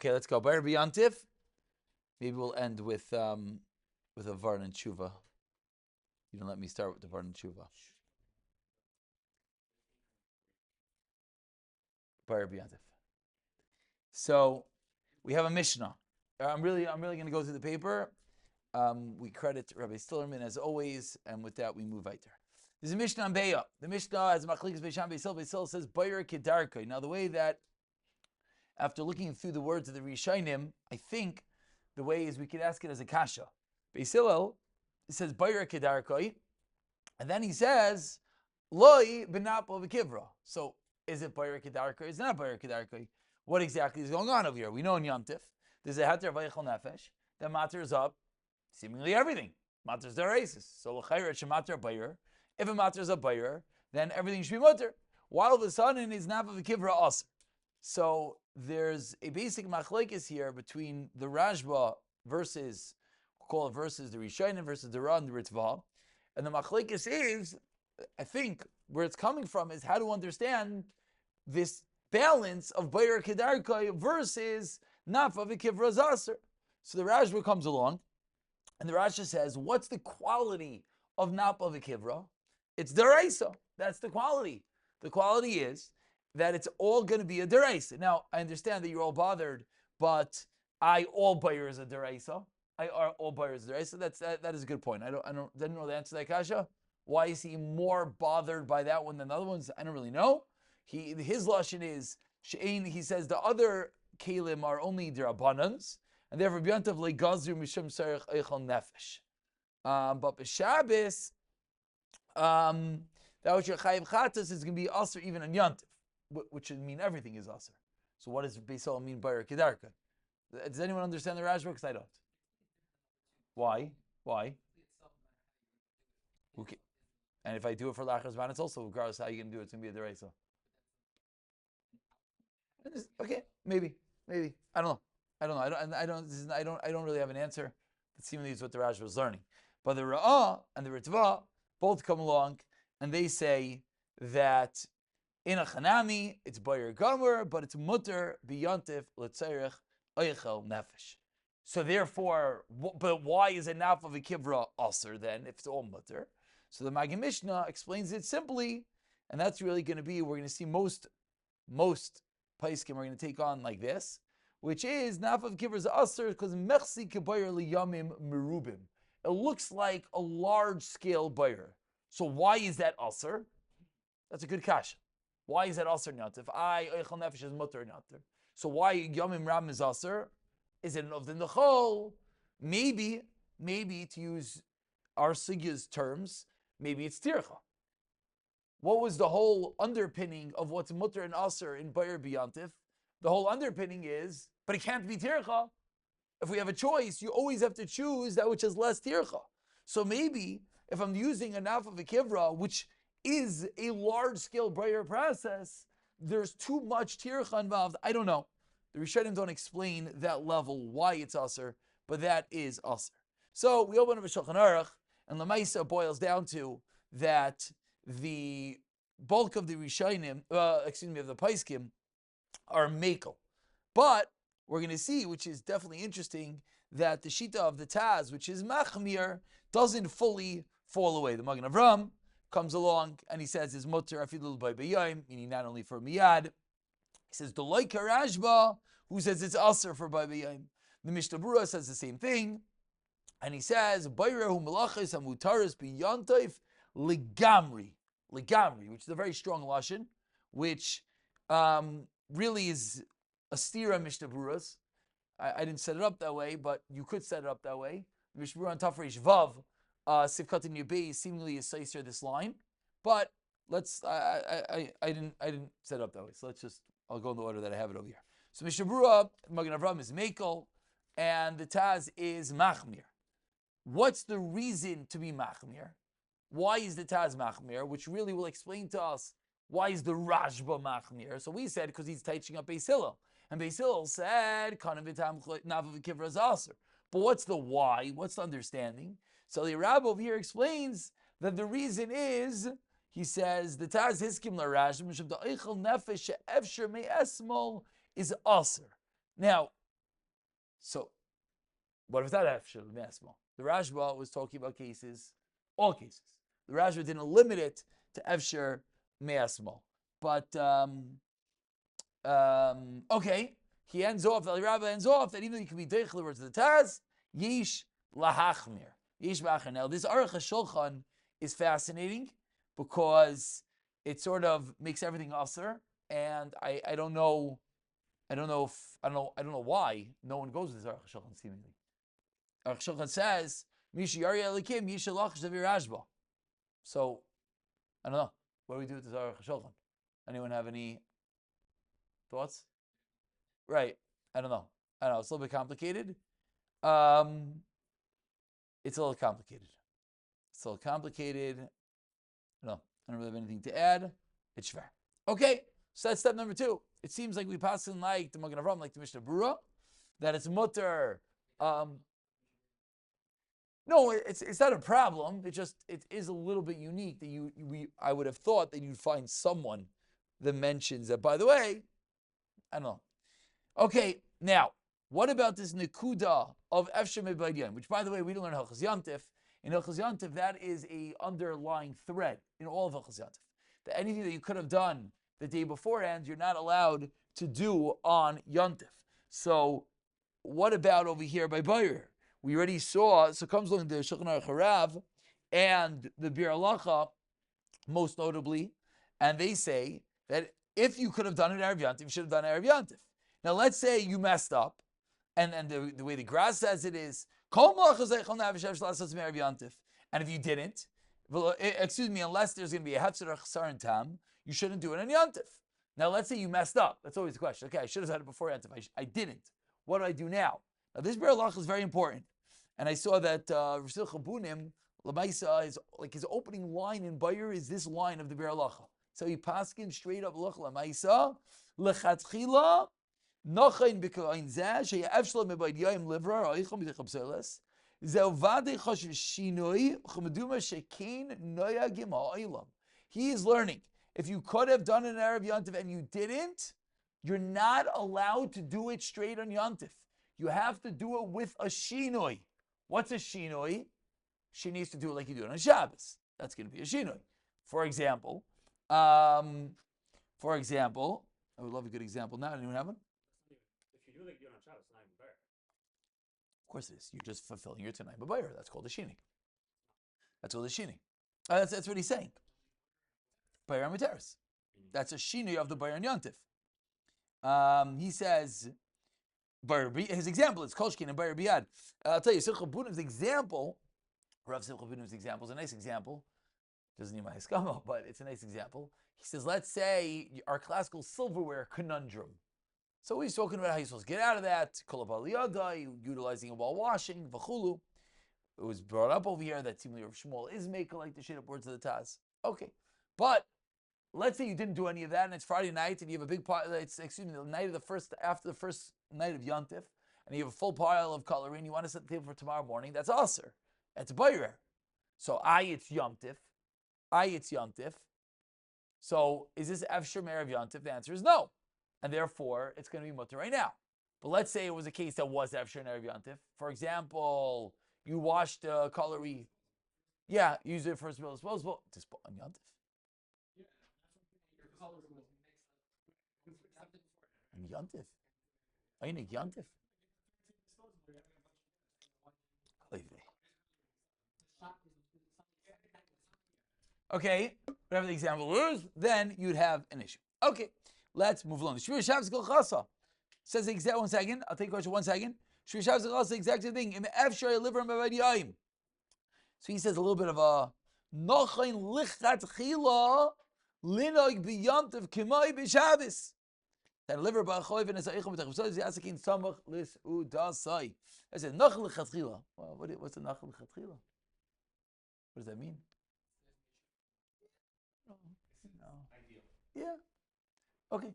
Okay, let's go. Bayer B'yantif. Maybe we'll end with a Varn and Tshuva. You don't let me start with the Varn and Tshuva. Bayer B'yantif. So we have a Mishnah. I'm really going to go through the paper. We credit Rabbi Stillerman as always, and with that we move weiter. There's a Mishnah on Beya. The Mishnah has Machlikas Beisham Beisil. Beisil says Bayer Kedarka. Now the way that, after looking through the words of the Rishonim, I think the way is we could ask it as a kasha. Beisil says Bayer Kedarka, and then he says Loi Benapo V'Kivra. So is it Bayer Kedarka? Is it not Bayer Kedarka? What exactly is going on over here? We know in Yom Tov there's a Heter Vayechal Nefesh that matters up seemingly everything. Matters their races. So l'chayra shemater bayer. If it matters a bayer, then everything should be mutter. While the sudden is nafa v'kivra aser. So there's a basic machlekes here between the Rashba versus, we'll call it versus the Rishonim versus the Ra and the Ritva. And the machlekes is, I think, where it's coming from is how to understand this balance of bayer kedarkai versus nafa v'kivra aser. So the Rashba comes along, and the Rasha says, what's the quality of Napa V'Kivra? It's Deraisa. That's the quality. The quality is that it's all going to be a Deraisa. Now, I understand that you're all bothered, but all Bayer is a Deraisa. All Bayer is a Deraisa. That is a good point. I didn't know the answer to that kasha. Why is he more bothered by that one than the other ones? I don't really know. His lashon is, he says the other Kalim are only Derabanans, and therefore Yom Tov legazu mishum sarich eichel nefesh. But b'Shabbos, that which you're chayiv chatas is going to be aser even on Yom Tov, which should mean everything is aser. So what does Beisol mean by kedarka? Does anyone understand the Rashba? Because I don't. Why? Okay. And if I do it for lachar zman, it's also regardless how you're going to do it. It's going to be a deraisa. Okay, maybe. I don't know. I don't really have an answer. It seemingly is what the Rashba was learning. But the Ra'ah and the Ritva both come along and they say that in a Chanami it's Bayer Gomer, but it's Mutter B'Yantif L'Tzerich Eichel Nefesh. So therefore, but why is it Nafa V'Kivra Aser then if it's all Mutter? So the Maggid Mishnah explains it simply, and that's really going to be, we're going to see most Paiskim are going to take on like this, which is Nafav Kivr's Aser because Mechsi Kebayer Liyamim Merubim. It looks like a large scale bayer. So why is that Aser? That's a good kasha. Why is that Aser not? If Eichel Nefesh is Mutter not. So why Yamim Ram is Aser? Is it of the Nechol? Maybe to use our Sigya's terms, maybe it's Tircha. What was the whole underpinning of what's Mutter and Aser in Bayer B'Yantif? The whole underpinning is, but it can't be tircha. If we have a choice, you always have to choose that which is less tircha. So maybe if I'm using a nafa v'kivra, which is a large-scale brayer process, there's too much tircha involved. I don't know. The Rishonim don't explain that level, why it's aser, but that is aser. So we open up a Shulchan Aruch, and Lamaisa boils down to that the bulk of the Rishonim, of the Paiskim, are makel. But we're going to see, which is definitely interesting, that the Shita of the Taz, which is Machmir, doesn't fully fall away. The Magen Avram comes along and he says, is mutter afilul by b'yayim, meaning not only for miyad. He says, Doloi Karashba, who says it's aser for by b'yayim. The Mishnah Berurah says the same thing. And he says, Bayrahu malachis hamutaris b'yantaif ligamri, which is a very strong lashon, which really is a stira Mishnah Berurah's. I didn't set it up that way, but you could set it up that way. Mishnah Berurah on Tafresh Vav, Sivkat in Yubei seemingly is Seiser this line, but I didn't set it up that way. So I'll go in the order that I have it over here. So Mishnah Berurah, Magen Avram is Mekel, and the Taz is Machmir. What's the reason to be Machmir? Why is the Taz Machmir? Which really will explain to us why is the Rashba Machmir. So we said because he's teaching up Beis Hillel. And Beis Hillel said, but what's the why? What's the understanding? So the Rabbi over here explains that the reason is, he says, the Taz Hiskim LaRashba, the Eichel Nefesh She'efsher Me'esmol is Aser. Now, So, what if that Efshar Me'asmo? The Rashba was talking about cases, all cases. The Rashba didn't limit it to Efshar Me'asmo. But, okay, he ends off, the Rabbi ends off that even though you can be Deichel to the Taz, Yish Lahachmir. Yish Lahachmir. Now, this Aruch HaShulchan is fascinating because it sort of makes everything usher, and I don't know why no one goes with this Aruch HaShulchan seemingly. Aruch HaShulchan says, Misha Yari Elikim, Yisha Lachash Davi Rashba. So, I don't know. What do we do with this Aruch HaShulchan? Anyone have any thoughts? Right. I don't know. It's a little bit complicated. It's a little complicated. I don't really have anything to add. It's fair. Okay. So that's step number 2. It seems like we pass in like the Magen Avraham, like the Mishnah Berurah, that it's mutter. No, it's not a problem. It is a little bit unique that I would have thought that you'd find someone that mentions that. By the way, I don't know. Okay, now what about this nekuda of Efshar Me'Baydiyan, which, by the way, we don't learn Hilchos Yontif. In Hilchos Yontif, that is a underlying thread in all of Hilchos Yontif. That anything that you could have done the day beforehand, you're not allowed to do on Yontif. So, what about over here by Bayer? We already saw, so comes along the Shulchan Aruch Harav and the Bir Halacha, most notably, and they say that if you could have done it Erev Yontif, you should have done Erev Yontif. Now, let's say you messed up, and the way the Gra says it is, and if you didn't, unless there's going to be a Hefzer or Chasar and Tam, you shouldn't do it on Yontif. Now, let's say you messed up. That's always the question. Okay, I should have done it before Yontif. I didn't. What do I do now? Now, this Bir Halacha is very important. And I saw that Rasil Chabunim, Lamaisa, is like his opening line in Bayer is this line of the Bir Halacha. So he paskin straight up, Lamaisa, Lechatchila, Nochain B'Koin Zeh, She'efshla Me'Baydiyayim Livra, Oichom B'Dechab Seles, Ze'ovadei Choshev Shinoi, Chumeduma Shekein Noyagim Ha'olam. He is learning. If you could have done an Erev Yontif and you didn't, you're not allowed to do it straight on Yontif. You have to do it with a shinoi. What's a shinoi? She needs to do it like you do it on Shabbos. That's going to be a shinoi. For example, I would love a good example now. Anyone have one? If you do like you do on Shabbos, it's not even better. Of course it is. You're just fulfilling your Tanai B'Bayr. That's called a shini. That's called a shini. That's what he's saying. Bayar Materis. That's a shini of the Bayar Yontif. He says, his example is Kolshkin and Bayar Biyad. I'll tell you, Simcha Bunim's example, Rav Simcha Bunim's example is a nice example. Doesn't need my hiskama, but it's a nice example. He says, let's say our classical silverware conundrum. So he's talking about how you're supposed to get out of that, utilizing it while washing, v'chulu. It was brought up over here that seemingly Rav Shmuel is making like the shit up words of the Taz. Okay, but let's say you didn't do any of that, and it's Friday night, and you have a big pile. The night of after the first night of Yontif, and you have a full pile of cutlery, and you want to set the table for tomorrow morning. That's aser. That's bayrer. So it's Yontif. It's Yontif. So is this Efshar Me'Erev Yontif? The answer is no, and therefore it's going to be mutter right now. But let's say it was a case that was Efshar Me'Erev Yontif. For example, you washed cutlery. Yeah, use it for a disposable. On Yontif. And Yontif. Aynik Yontif. Okay, whatever the example is, then you'd have an issue. Okay, let's move along. Shvir Shabbos Kol Chasa says the exact 1 second. I'll take a question 1 second. Shvir Shabbos Kol Chasa, the exact same thing. In the Efshar liver and Bavadiyayim. So he says a little bit of a Nochain Lichat Chila Linog B'Yontiv K'mai B'Shabbos. That liver ba'choiv and esaichom b'tachvusay ziasakin samach lis udasai. I said nachal lechatchila. Well, what's a nachal lechatchila? What does that mean? No. Ideal. Yeah. Okay.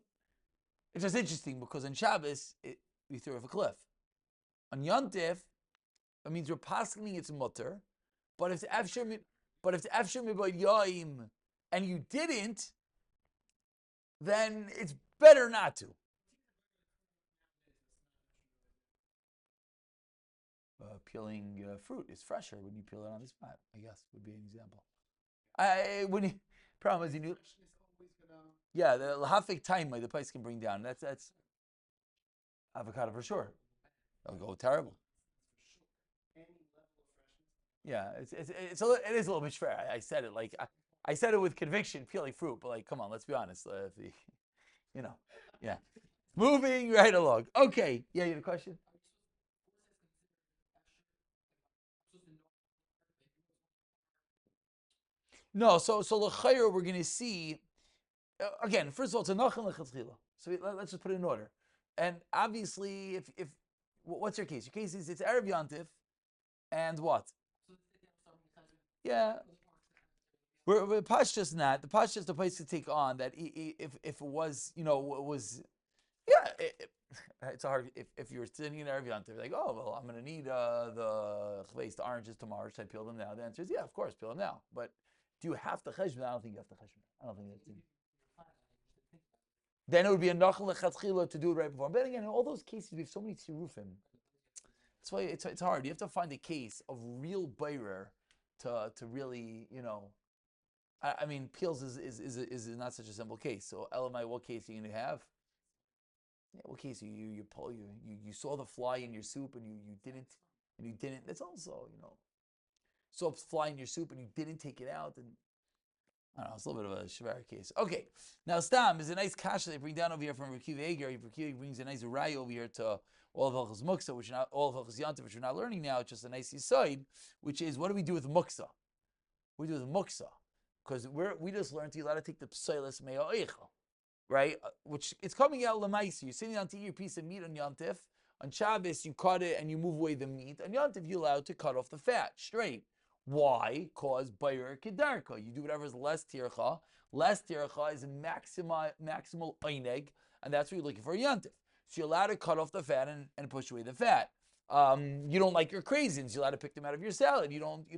It's just interesting because on Shabbos we threw off a cliff. On Yontif, it means we're passing it's mutter, but if it's efshar mibayayim and you didn't, then it's better not to. peeling fruit is fresher when you peel it on the spot. I guess would be an example. When you problem is you knew. Yeah, the hafik time the price can bring down. That's avocado for sure. That'll go terrible. Yeah, it is a little bit fair. I said it like I said it with conviction, peeling fruit, but like, come on, let's be honest. You know, yeah. Moving right along. Okay, yeah, you had a question? No, so l'chayr we're going to see again. First of all, it's a nachal lechatchila. So let's just put it in order. And obviously, if what's your case? Your case is it's Erev Yantif, and what? Yeah, we're Pashas not. The Pashas the place to take on that if it was it was yeah. It's hard if you're sitting in Erev Yantif, like, oh well, I'm gonna need the oranges tomorrow. Should I peel them now? The answer is yeah, of course, peel them now. But do you have to cheshbon? I don't think you have to cheshbon. I don't think that's it. Then it would be a nachal lechatchila to do it right before. But again, in all those cases, we have so many tzirufim. That's why it's hard. You have to find a case of real bayrer to really I mean, peels is not such a simple case. So LMI, what case are you going to have? Yeah, what case you pull you saw the fly in your soup and you didn't. That's also saw a fly in your soup and you didn't take it out, and I don't know, it's a little bit of a Shavar case. Okay, now Stam is a nice kasha they bring down over here from Rekiv Eger. Rekiv brings a nice ray over here to all of Hilchos Muksa, which are not all of Hilchos Yantiv, which we're not learning now. It's just a nice side, which is what do we do with Muksa? We do with Muksa because we just learned you're allowed to take the psilas meo eichel, right? Which it's coming out lemaisi. You're sitting down to eat your piece of meat on Yantif. On Shabbos, you cut it and you move away the meat. On Yantif, you're allowed to cut off the fat straight. Why? Cause Bayer Kedarka. You do whatever is less tircha. Less tircha is maximal eineg, and that's what you're looking for a Yantif. So you're allowed to cut off the fat and push away the fat. You don't like your craisins. You're allowed to pick them out of your salad. You don't,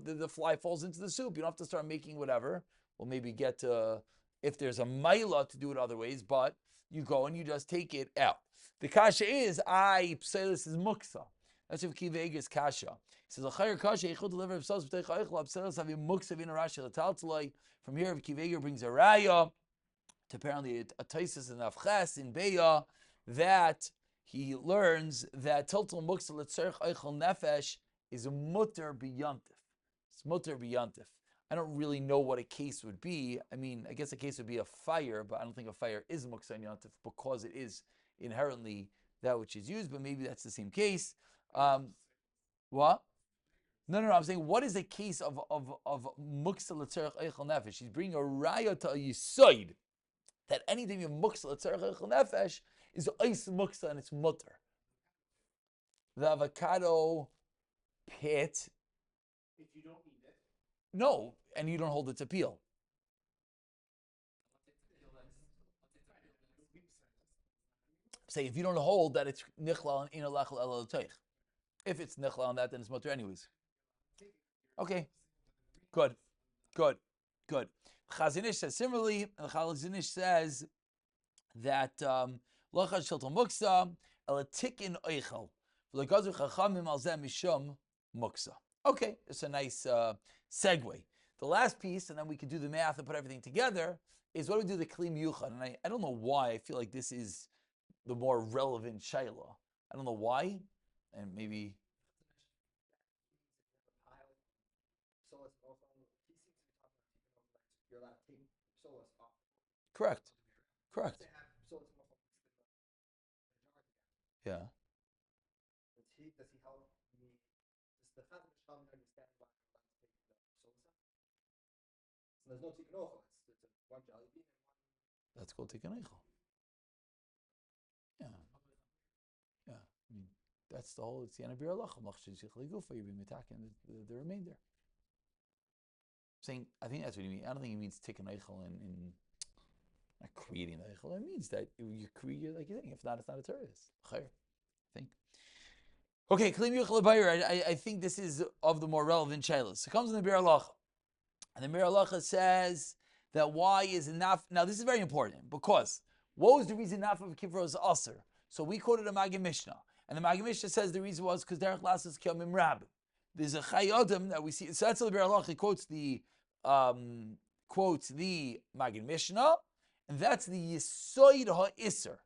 the fly falls into the soup. You don't have to start making whatever. We'll maybe get to, if there's a maila to do it other ways, but you go and you just take it out. The kasha is, pselis is muksa. That's if Kivega's kasha. He says, "Achayir kasha yichud deliver himself b'teich ha'ichlab pselis havim muksa v'ina rashi l'taltzalai." From here, Kivega brings a raya to apparently a taisis in Avches in Beya that he learns that Tiltal Muksa L'Tzerich Eichel Nefesh is a mutter b'yantif. It's mutter b'yantif. I don't really know what a case would be. I mean, I guess a case would be a fire, but I don't think a fire is Muksa and yantif because it is inherently that which is used, but maybe that's the same case. What? No. I'm saying, what is a case of Muksa L'Tzerich Eichel Nefesh? He's bringing a raya to a yisoid that anything you muksa l'tzarech eichel nefesh is ice muksa and it's mutter. The avocado pit. If you don't eat it. No, and you don't hold it to peel. Say if you don't hold that it's nichlal and inalachal elal teich. If it's nichlal on that, then it's mutter anyways. Okay, good. Chazinish says similarly, and Chazinish says that lochad shilton muksa elatikin oichel v'legazu chachamim al zeh mishum muksa. Okay, it's a nice segue. The last piece, and then we can do the math and put everything together, is what do we do the kli miyuchad? And I don't know why I feel like this is the more relevant shayla. I don't know why, and maybe. Correct. Yeah. Does he help me? Does the Chazon Ish understand why I'm allowed to take the sosa? So there's no tikkun ochel. It's one jelly bean and one. That's called tikkun ochel. Yeah. I mean, that's the whole. It's the anabir alach. You'll be attacking the remainder. Saying, I think that's what you mean. I don't think he means tikkun ochel in not creating the ochel. It means that you create like you think. If not, it's not a terrorist. I think. Okay, kli miyuchad l'bayir. I think this is of the more relevant shaylas. It comes in the Bir Halacha, and the Bir Halacha says that why is enough. Now this is very important because what was the reason naf of kivra is aser? So we quoted a Maggid Mishnah, And the Maggid Mishnah says the reason was because derech lasses kiyamim rabim. There's a Chai Adam that we see. So that's the Biur Halacha quotes the Maggid Mishnah, and that's the Yisoid HaIsser.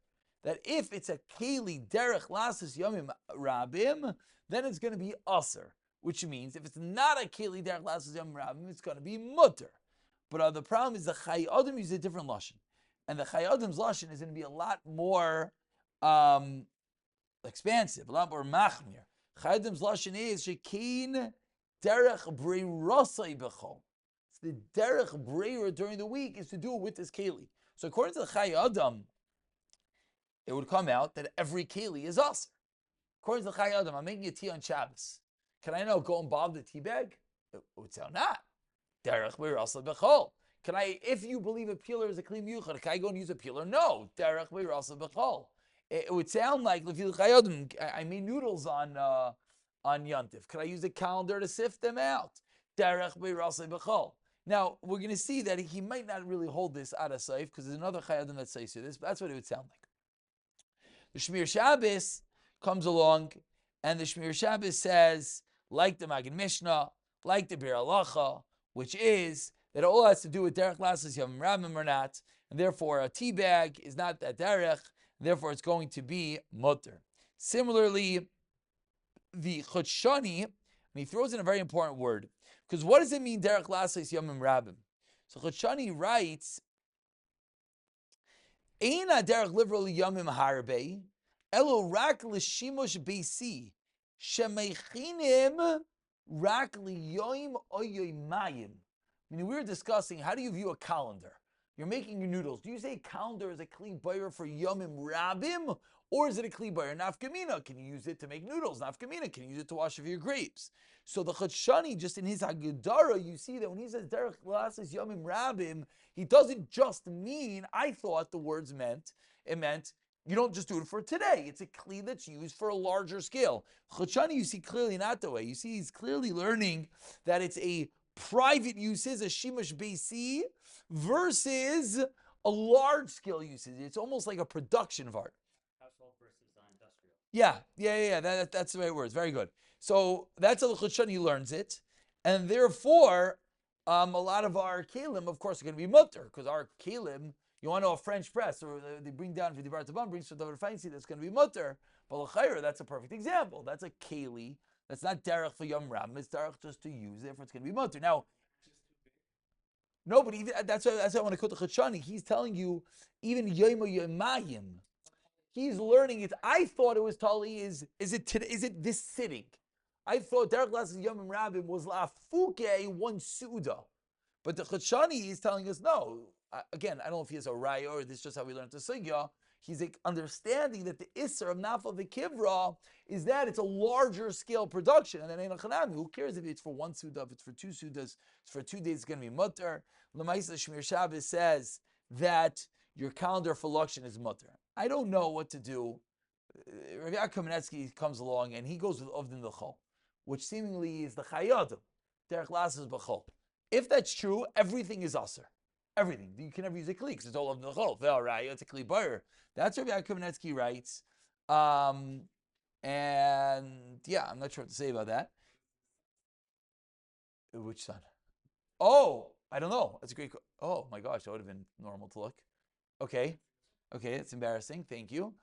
That if it's a Keli derech lasses yamim rabim, then it's going to be aser. Which means if it's not a Keli derech lasses yamim rabim, it's going to be mutter. But the problem is the Chai Adam uses a different lashon, and the Chai Adam's lashon is going to be a lot more expansive, a lot more machmir. Chai Adam's lashon is shekin derech breirasai bechol. It's the derech breira during the week is to do it with this keli. So according to the Chai Adam, it would come out that every keli is aser. According to the Chai Adam, I'm making a tea on Shabbos. Can I now go and bob the tea bag? It would sound not. Derech breirasai bechol. Can I, if you believe a peeler is a kli miyuchad, can I go and use a peeler? No. Derech breirasai bechol. It would sound like I made noodles on Yom Tov. Could I use a calendar to sift them out? Derech breirasai bechol. Now we're going to see that he might not really hold this out of safe because there's another Chai Adam that says this. But that's what it would sound like. The Shmir Shabbos comes along, and the Shmir Shabbos says, like the Maggid Mishnah, like the Biur Halacha, which is that it all has to do with derech lasses yamim rabim or not, and therefore a tea bag is not that derech. Therefore, it's going to be mutter. Similarly, the Chotshani, and he throws in a very important word, because what does it mean, derech lasses yamim rabim? So Chotshani writes, Eina derech livrali yamim harbe, elo rak l'shimush beisi, shemechinim rak liyoim oyoymayim. Meaning, we were discussing, how do you view a calendar? You're making your noodles. Do you say calendar is a kli bayer for yomim rabim, or is it a kli bayer nafkamina? Can you use it to make noodles? Nafkamina, can you use it to wash off your grapes? So the Chotshani, just in his Haggadara, you see that when he says derech lasses yomim rabim, he doesn't just mean. I thought the words meant you don't just do it for today. It's a kli that's used for a larger scale. Chotshani, you see clearly not the way. You see he's clearly learning that it's a private uses, a shimush beisi, versus a large-scale usage. It's almost like a production of art. Household versus industrial. Yeah. That's the right words. Very good. So that's how the Chotshani learns it, and therefore, a lot of our kelim, of course, are going to be mutter, because our kelim, you want to know a French press, or they bring down for the Bar Taban, brings for the Fancy, that's going to be mutter. But l'chayra, that's a perfect example. That's a keli. That's not derech for yom ram. It's derech just to use. Therefore, it's going to be mutter. Now, no, but even, that's why I want to quote the Chotshani. He's telling you, even Yom Yomayim, he's learning it. I thought it was Tali, is it this sitting? I thought derech lasses Yom Rabim was la'afuke one suda. But the Chotshani is telling us, no. Again, I don't know if he has a raya or this is just how we learned the sugya. He's like understanding that the Isser of Nafal the Kivra is that it's a larger scale production. And then Ein Chanami, who cares if it's for one suda, if it's for two sudas, it's for 2 days, it's going to be mutter. L'maisa Shmir Shabbos says that your calendar for Lakshan is mutter. I don't know what to do. Rav Yaakov Kamenetsky comes along and he goes with Ovdin L'chol, which seemingly is the Chai Adam. Derech lasses b'chol. If that's true, everything is aser. Everything. You can never use a kli because it's all of the chol. It's a kli bayer. That's what Yaakov Kamenetsky writes. And yeah, I'm not sure what to say about that. Which son? Oh, I don't know. That's a great. Oh my gosh, that would have been normal to look. Okay, it's embarrassing. Thank you.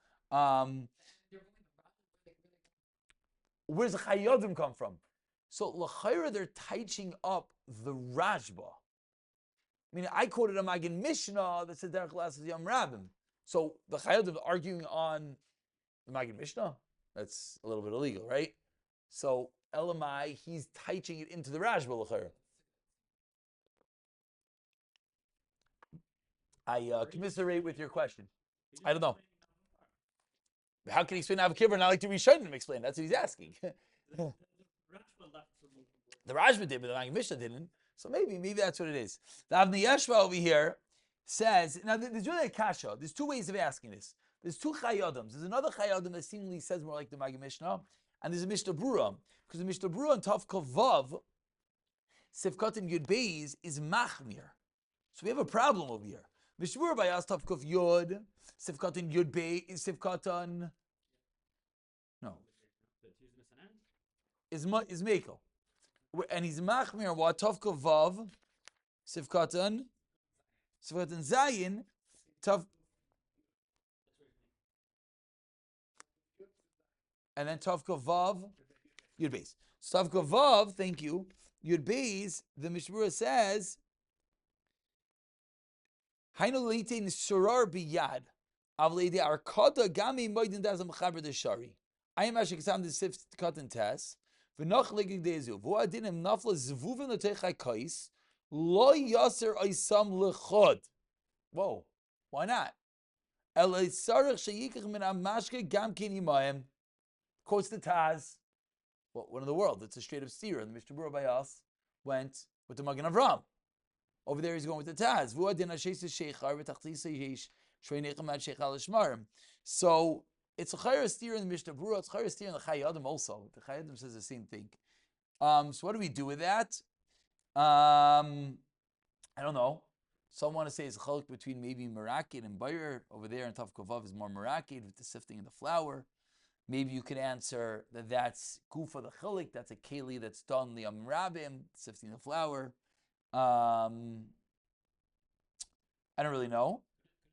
Where's the Chayodim come from? So l'chayra, they're teaching up the Rashba. I mean, I quoted a Maggid Mishnah that said derech lasses yom rabim. So the Chayodim arguing on the Maggid Mishnah, that's a little bit illegal, right? So Elamai, he's teaching it into the Rashba l'chayra. I commiserate with your question. I don't know. How can he explain Avakivra and I like to reshain him explain? That's what he's asking. The Rashba did, but the Maggid Mishnah didn't. So maybe that's what it is. The Avnei Yeshua over here says, now there's really a kasha. There's 2 ways of asking this. There's 2 Chayodams. There's another Chayodim that seemingly says more like the Maggid Mishnah, and there's a Mishnah Brura. Because the Mishnah Brura on Tav Kavav, Sivkat and Yud Beis is Machmir. So we have a problem over here. Mishnah Brura by Tav Kav Yud, Sivkat and Yud Beis, Sivkat on... No. Is Misanan? is Mekel. And he's Machmir, what Tovka Vav, Sivkatan Zayin, Tov, and then Tovka Vav, Yud Beis. So Tovka Vav, thank you, Yud Beis, the Mishmura says, Hainu Leitin Surar Biyad, Avleide Arkada Gami Moidin Dazam Chaber de Shari. I am actually examining the Sivkatan test. V'noch legig dezu. V'u adinim nafla zvuvin l'teichai kais. Lo yaser oisam lechod. Whoa, why not? Elay sarach sheyikach min amashke gam kin imayim. Quotes the Taz. Well, what in the world? It's a straight up steer. And the Mishnah Berurah by us went with the Magen Avram. Over there he's going with the Taz. V'u adin ashes sheichar v'tachtis yesh shveinechem ad sheichal shmarim. So it's a chayra steer in the Mishnah Berurah. It's a chayra steer in the Chayei Adam also. The Chayei Adam says the same thing. So what do we do with that? I don't know. Some want to say it's a chalik between maybe Merakid and Bayer. Over there in Tav Kovav is more Merakid with the sifting of the flour. Maybe you could answer that that's Kufa the chalik. That's a keli that's done the Rabim, sifting the flour. I don't really know.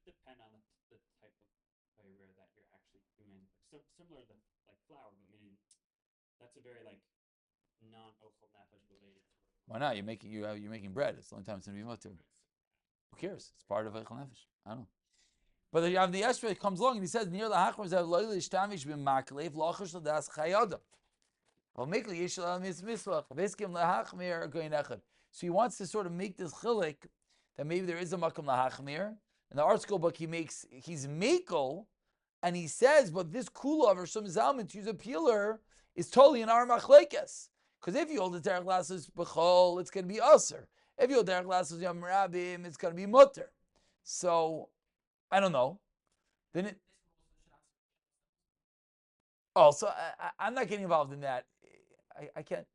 Could depend on the type of Bayer that you're actually doing. Similar to like flour, but meaning that's a very like non-ochel nefesh related. Why not? You're making bread. It's the only time it's going to be mutter. Who cares? It's part of ochel nefesh. I don't know. But you have the Esrei comes along and he says, "Near lahachmar zav loyli shtamish b'maklev lachash ladas chayada." Well, mekli yishal mitzvah v'eskim lahachmir goyin echad. So he wants to sort of make this chilik that maybe there is a makom lahachmir. In the art school book, he's mekel, and he says, but this kula or some zalman to use a peeler is totally in our machlekes. Because if you hold the derech lasses b'chol, it's going to be aser. If you hold derech lasses yom rabim, it's going to be mutter. So I don't know. Then it. Oh, so I'm not getting involved in that. I can't.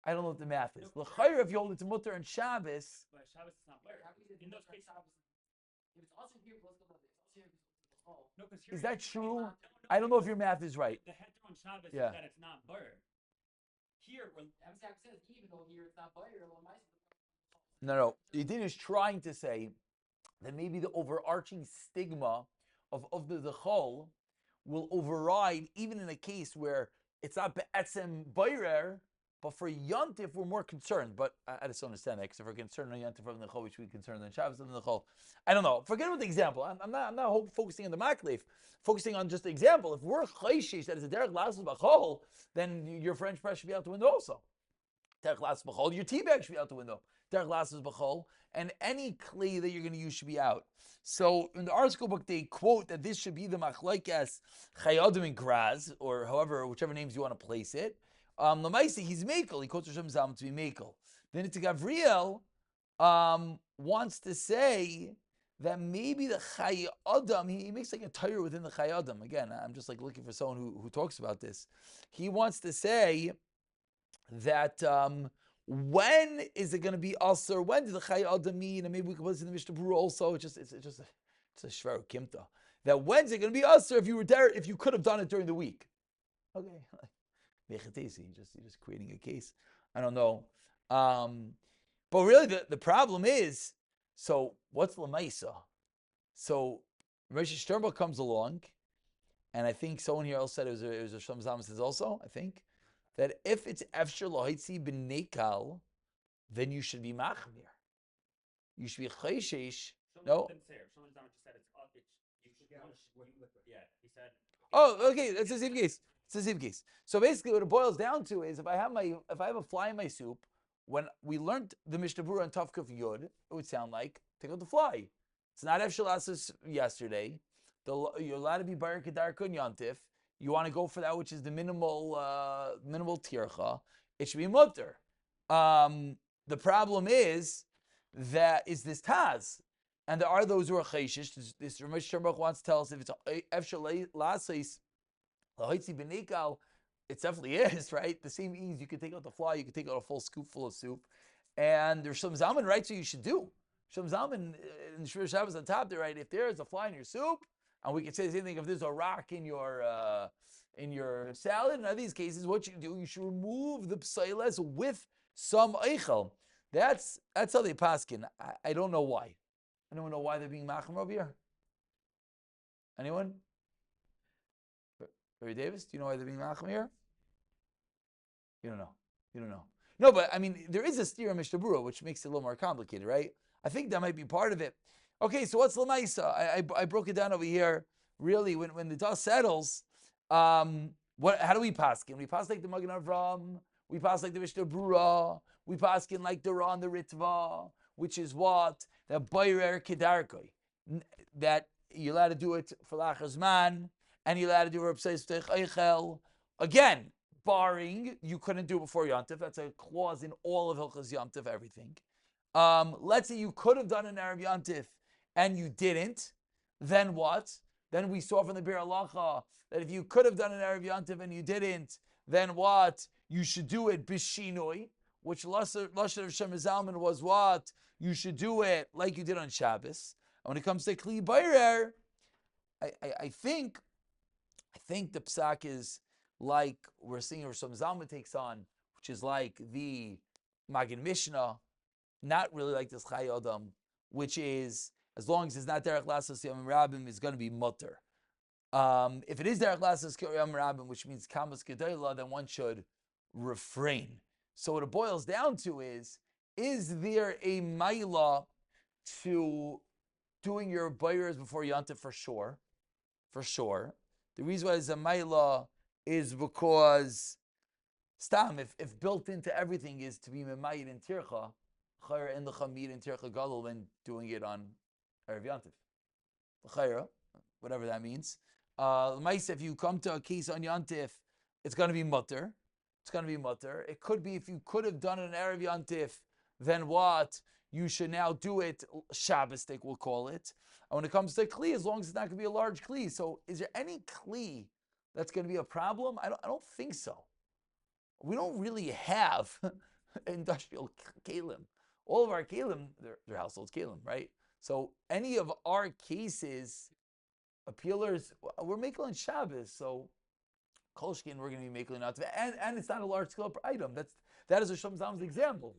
I don't know what the math is. L'chayr, if you hold it to mutter and Shabbos. But Shabbos is not Bayer. In those cases, If it's also here, let's go. no, because Is that true? I don't know if your math is right. The heter on Shabbos Yeah. is that it's not Bayer. Here, when says even though here it's not Bayer, No. Yidin is trying to say that maybe the overarching stigma of the chol will override even in a case where it's not be'etzem bayrer, but for Yontif we're more concerned. But I just don't understand that, because if we're concerned on Yontif from the chol, we should be concerned on Shabbos from the chol. I don't know. Forget about the example. I'm not focusing on the maklev, focusing on just the example. If we're chayshish that is a derech lasses b'chol, then your French press should be out the window also. Derech lasses b'chol, your tea bag should be out the window. Derech lasses b'chol, and any clay that you're going to use should be out. So in the art school book, they quote that this should be the machlekes chayadim and graz, or however, whichever names you want to place it. Lamaisi, he's mekel. He quotes Hashem Zalman to be mekel. Then it's Gavriel wants to say that maybe the Chayei Adam, he makes like a tire within the Chayei Adam. Again, I'm just like looking for someone who talks about this. He wants to say that when is it going to be Aser? When does the Chayei Adam mean? And maybe we can put this in the Mishnah Berurah also. It's a shver kimta. That when's it going to be Aser if you were there, if you could have done it during the week? Okay. You're just creating a case. I don't know. But really the problem is, so what's Lamaisa? So Rashi Sternbach comes along, and I think someone here else said it was a Shalom Zalman says also, I think, that if it's Efshar Lahitzi ben Nekal, then you should be Machmir. You should be Chayshesh. No? didn't say it. Shlomo Zalman just said you should yeah, he said. Oh, okay, that's the same case. It's the same case. So basically what it boils down to is if I have a fly in my soup, when we learned the Mishnah Berurah and Tav Kuf Yud, it would sound like take out the fly. It's not Efshar Lasos yesterday. You're allowed to be Bayer Kedar Kun Yontif. You want to go for that which is the minimal tircha. It should be mutter. The problem is this Taz. And there are those who are chayshish. This Ramesh Sherbach wants to tell us if it's Efshar Lasos Lahitzi Benikal, it definitely is, right? The same ease, you can take out the fly, you can take out a full scoop full of soup. And there's Shalom Zalman, right? So you should do. Shalom Zalman in the Shir Shabbos on top there, right? If there is a fly in your soup, and we can say the same thing if there's a rock in your salad. In other these cases, what you do, you should remove the psailes with some eichel. That's how they paskin. I don't know why. Anyone know why they're being machmer over here? Anyone? Barry Davis, do you know why they're being machmer here? You don't know. You don't know. No, but I mean, there is a stira mishtabura, which makes it a little more complicated, right? I think that might be part of it. Okay, so what's lemaisa? I broke it down over here. Really, when the dust settles, how do we paskin? We pass like the Magen Avram. We pass like the Mishnah Brura. We paskin like the Ra and the Ritva, which is what the Bayrer Kedarkoi, that you're allowed to do it for Lachazman, and you're allowed to do Reb Seistech Eichel. Again, barring you couldn't do it before Yom Tov. That's a clause in all of Hilchas Yom Tov, everything. Let's say you could have done an Erev Yom Tov and you didn't. Then what? Then we saw from the Bir Halacha that if you could have done an Erev Yom Tov and you didn't, then what? You should do it bishinoi, which Lashon of Shem Zalman was what? You should do it like you did on Shabbos. And when it comes to Kli Bayrer, I think the psak is like we're seeing Rosh Zalman takes on, which is like the Magen Mishnah, not really like this Chai Adam, which is as long as it's not Derech Lassos Yom Rabim, it's going to be mutter. If it is Derech Lassos Yom Rabim, which means Kamas Gedolah, then one should refrain. So what it boils down to is there a maila to doing your bayers before Yom Tov for sure? For sure. The reason why it's a maila is because stam, if built into everything is to be memayid in tircha, chayra in the chamid in tircha gadol than doing it on Erev Yom Tov. Chayra, whatever that means. If you come to a case on Yom Tov, it's going to be mutter. It's going to be mutter. It could be if you could have done an Erev Yom Tov, then what? You should now do it Shabbos, we'll call it. And when it comes to kli, as long as it's not going to be a large kli. So is there any kli that's going to be a problem? I don't think so. We don't really have industrial kalim. All of our kalim, they're household kalim, right? So any of our cases, appealers, we're making on Shabbos, so Kolshkin, we're going to be making out, and it's not a large scale item. That is a Shom Zalman's example.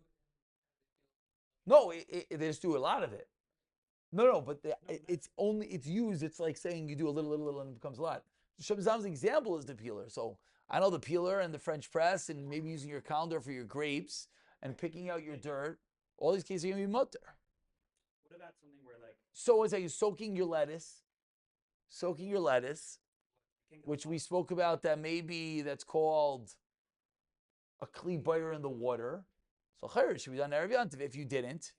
No, they just do a lot of it. No, but it's used. It's like saying you do a little, and it becomes a lot. Shom Zalman's example is the peeler. So I know the peeler and the French press, and maybe using your calendar for your grapes and picking out your dirt. All these cases are going to be mutter. What about something where so it's like soaking your lettuce, which we spoke about that maybe that's called a kli bayer in the water. So chayr should be done Erev Yom Tov. If you didn't,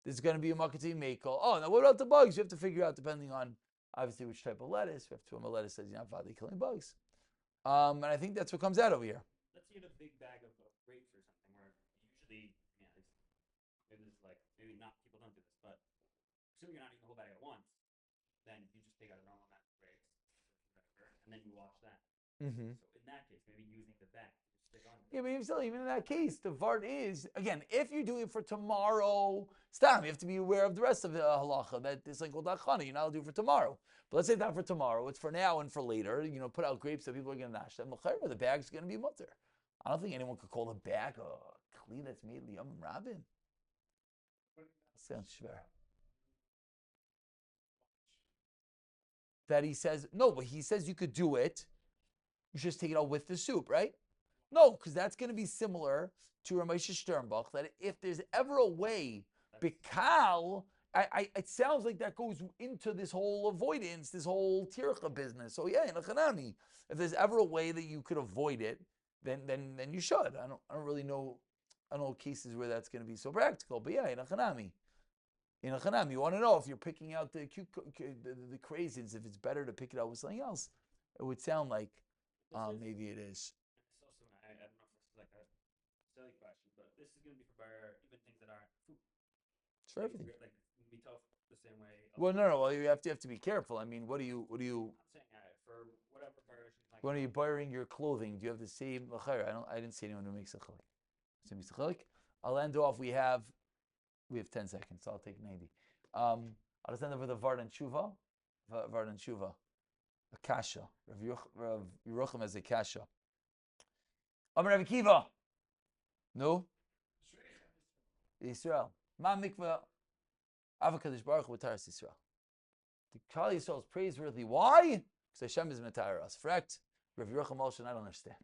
there's going to be a makati mekel. Oh, now what about the bugs? You have to figure out depending on obviously which type of lettuce. We have to. A lettuce says you're not validly killing bugs, and I think that's what comes out over here. Let's say you had a big bag of grapes or something, where usually, maybe not people don't do this, but assuming you're not eating the whole bag at once, then you just take out a normal amount of grapes, whatever, and then you wash that. Mm-hmm. So in that case, maybe using the bag. Yeah, but even in that case, the vart is, again, if you're doing it for tomorrow, stop. You have to be aware of the rest of the halacha, that it's like, well, you're not allowed to do it for tomorrow. But let's say it's not for tomorrow, it's for now and for later. Put out grapes that people are going to nash them. The bag's going to be mutter. I don't think anyone could call the bag a kli that's made liyam rabin. Sounds schwer. That he says, no, but he says you could do it. You just take it out with the soup, right? No, because that's going to be similar to Ramesha Sternbach, that if there's ever a way, Bikal, it sounds like that goes into this whole avoidance, this whole tircha business. So yeah, in a chanami, if there's ever a way that you could avoid it, then you should. I don't really know. I don't know cases where that's going to be so practical, but yeah, in a chanami, you want to know if you're picking out the craisins, if it's better to pick it out with something else. It would sound like maybe it is. I don't know if this is like a silly question, but this is going to be for even things that aren't food. It's for everything. Like mitov the same way. Well, no. Well, you have to be careful. I mean, what do you? I'm saying for whatever bar. When are you burying your clothing? Do you have the same? I didn't see anyone who makes a chalik. I'll end off. We have 10 seconds, so I'll take 90. I'll just end up with a Vard and Shuva. a kasha. Rav Yerucham has a kasha. Amar Rav Akiva. No? Yisrael. Ma mikvah avakadosh baruch hu b'taras Yisrael. The Klal Yisrael is praiseworthy. Why? Because Hashem is metar us. Correct? Rav Yerucham Moshe, I don't understand.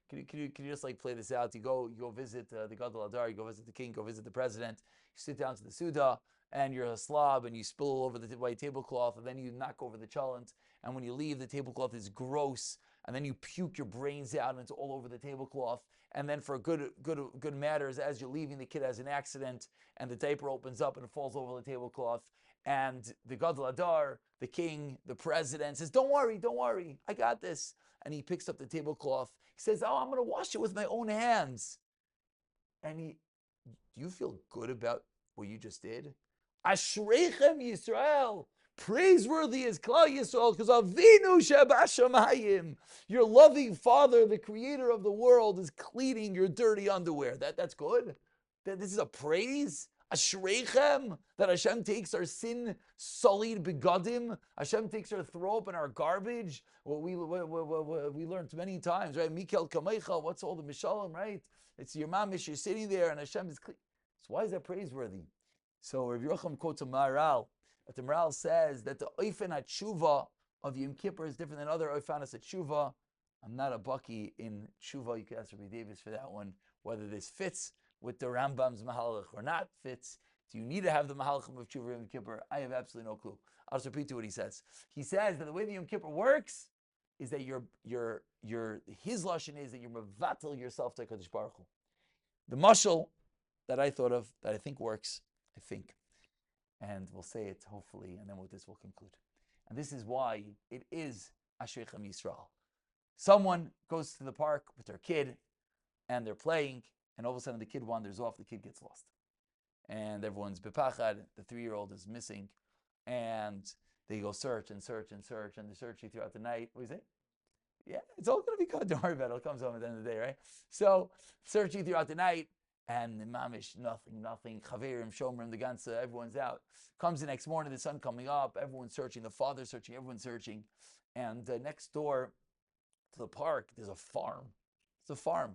Can you just like play this out? You go visit the Gadol Adar, you go visit the king, go visit the president, you sit down to the Suda, and you're a slob, and you spill all over the white tablecloth, and then you knock over the cholent, and when you leave, the tablecloth is gross, and then you puke your brains out, and it's all over the tablecloth, and then for good matters, as you're leaving, the kid has an accident, and the diaper opens up, and it falls over the tablecloth, and the Gadol Adar, the king, the president says, don't worry, I got this. And he picks up the tablecloth. He says, I'm going to wash it with my own hands. And do you feel good about what you just did? Ashreichem Yisrael. Praiseworthy is Klal Yisrael because Avinu Shebashamayim. Your loving Father, the creator of the world, is cleaning your dirty underwear. That's good. This is a praise. Ashreichem, that Hashem takes our sin sullied begadim. Hashem takes our throw up and our garbage. What we learned many times, right? Mikel Kamecha, what's all the Mishalim, right? It's your mamish, you're sitting there and Hashem is clean. So why is that praiseworthy? So Rabbi Yocham quotes a Maharal. But the Maharal says that the Oifen HaTshuva of Yom Kippur is different than other Oifanas HaTshuva. I'm not a bucky in Tshuva. You can ask Rabbi Davis for that one, whether this fits with the Rambam's Mahalach or not fits. Do you need to have the Mahalachim of Tshuva Yom Kippur? I have absolutely no clue. I'll just repeat to what he says. He says that the way the Yom Kippur works is that his lashon is that you're mevatel yourself to HaKadosh Baruch Hu. The mashal that I thought of, that I think works, and we'll say it hopefully, and then with this we'll conclude. And this is why it is Ashreichem Yisrael. Someone goes to the park with their kid, and they're playing, and all of a sudden the kid wanders off, the kid gets lost. And everyone's bepachad, the 3-year-old is missing, and they go search, and they're searching throughout the night. What do you say? Yeah, it's all going to be good. Don't worry about it. It comes home at the end of the day, right? So, searching throughout the night, and the mamish, nothing. Chaverim, Shomrim, the Gansa, everyone's out. Comes the next morning, the sun coming up, everyone's searching, the father's searching, everyone's searching. And next door to the park, there's a farm. It's a farm.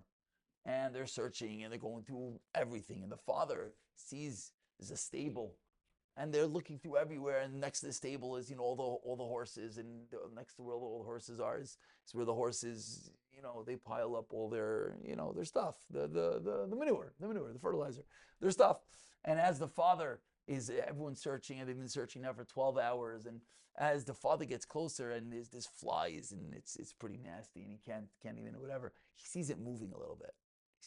And they're searching, and they're going through everything. And the father sees there's a stable. And they're looking through everywhere, and next to the stable is, all the horses, and next to where all the horses are is where the horses, they pile up all their, their stuff, the manure, the fertilizer, their stuff. And as the father everyone's searching, and they've been searching now for 12 hours, and as the father gets closer, and there's flies, and it's pretty nasty, and he can't even whatever, he sees it moving a little bit.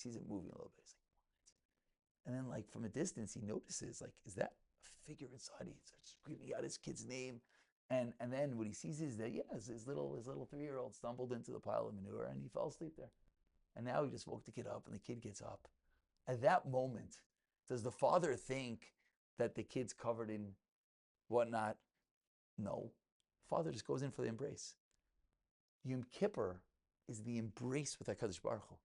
He's like, what? And then, like, from a distance, he notices, like, is that figure inside? He starts screaming out his kid's name, and then what he sees is that his little 3-year-old stumbled into the pile of manure and he fell asleep there. And now he just woke the kid up, and the kid gets up. At that moment, does the father think that the kid's covered in whatnot? No. Father just goes in for the embrace. Yom Kippur is the embrace with HaKadosh Baruch Hu.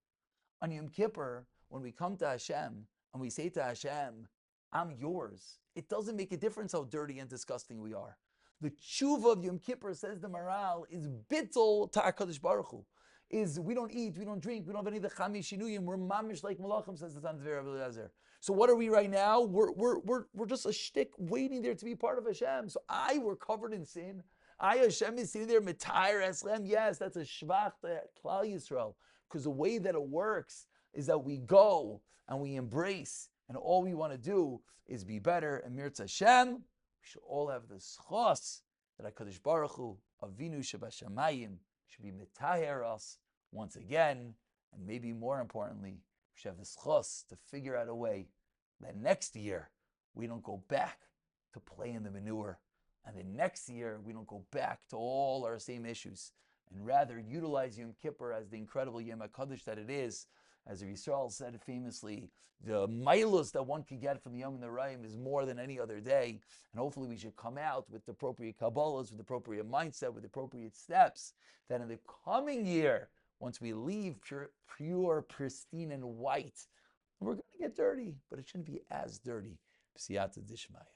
On Yom Kippur, when we come to Hashem and we say to Hashem, I'm yours, it doesn't make a difference how dirty and disgusting we are. The tshuva of Yom Kippur, says the Maharal, is bittul to HaKadosh Baruch Hu. Is we don't eat, we don't drink, we don't have any of the chamish shinuyim. We're mamish like malachim, says the Tan Zver Rabbi Eliezer. So what are we right now? We're just a shtick waiting there to be part of Hashem. So we're covered in sin. Hashem is sitting there, mitayr eslem. Yes, that's a shvach to Klal Yisrael. Because the way that it works is that we go and we embrace, and all we want to do is be better. And Mirz Hashem, we should all have the schos that HaKadosh Baruch Hu, Avinu Shebashamayim, should be mitaher us once again. And maybe more importantly, we should have the schos to figure out a way that next year we don't go back to play in the manure. And then next year we don't go back to all our same issues, and rather utilize Yom Kippur as the incredible Yom HaKadosh that it is. As Yisrael said famously, the milos that one can get from the Yom Noraim is more than any other day. And hopefully we should come out with the appropriate Kabbalahs, with the appropriate mindset, with the appropriate steps, that in the coming year, once we leave pure, pristine, and white, we're going to get dirty, but it shouldn't be as dirty. B'siyata Dishmaya.